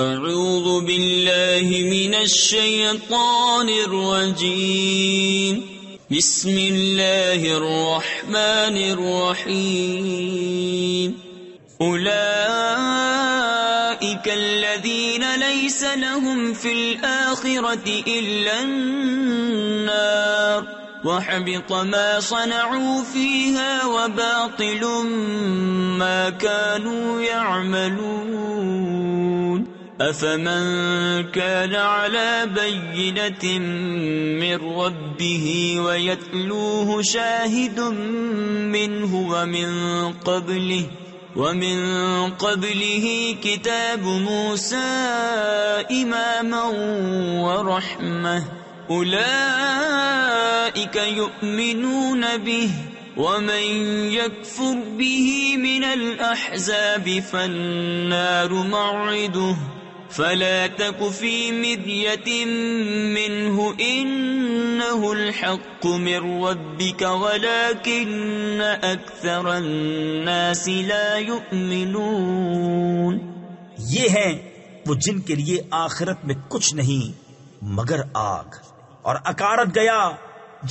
اعوذ باللہ من الشیطان الرجیم بسم اللہ الرحمن الرحیم اولئک الذین لیس لهم فی الآخرة الا النار وحبط ما صنعوا فيها وباطل ما كانوا يعملون أفمن كان على بينة من ربه ويتلوه شاهد منه ومن قبله كتاب موسى إماما ورحمة أولئك يؤمنون به ومن يكفر به من الأحزاب فالنار موعده فلا تك في مرية منه إنه الحق من ربك ولكن أكثر الناس لا يؤمنون۔ یہ ہیں وہ جن کے لیے آخرت میں کچھ نہیں مگر آگ، اور اکارت گیا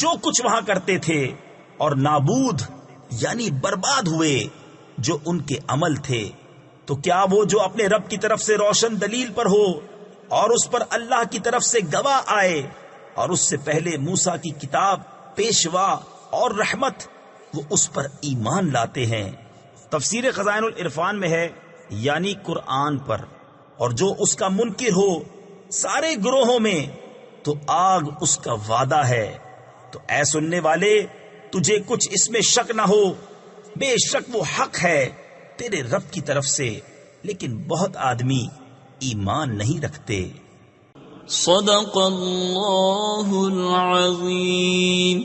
جو کچھ وہاں کرتے تھے، اور نابود یعنی برباد ہوئے جو ان کے عمل تھے۔ تو کیا وہ جو اپنے رب کی طرف سے روشن دلیل پر ہو اور اس پر اللہ کی طرف سے گواہ آئے اور اس سے پہلے موسیٰ کی کتاب پیشوا اور رحمت، وہ اس پر ایمان لاتے ہیں۔ تفسیر خزائن العرفان میں ہے یعنی قرآن پر، اور جو اس کا منکر ہو سارے گروہوں میں تو آگ اس کا وعدہ ہے۔ تو اے سننے والے تجھے کچھ اس میں شک نہ ہو، بے شک وہ حق ہے تیرے رب کی طرف سے، لیکن بہت آدمی ایمان نہیں رکھتے۔ صدق اللہ العظیم۔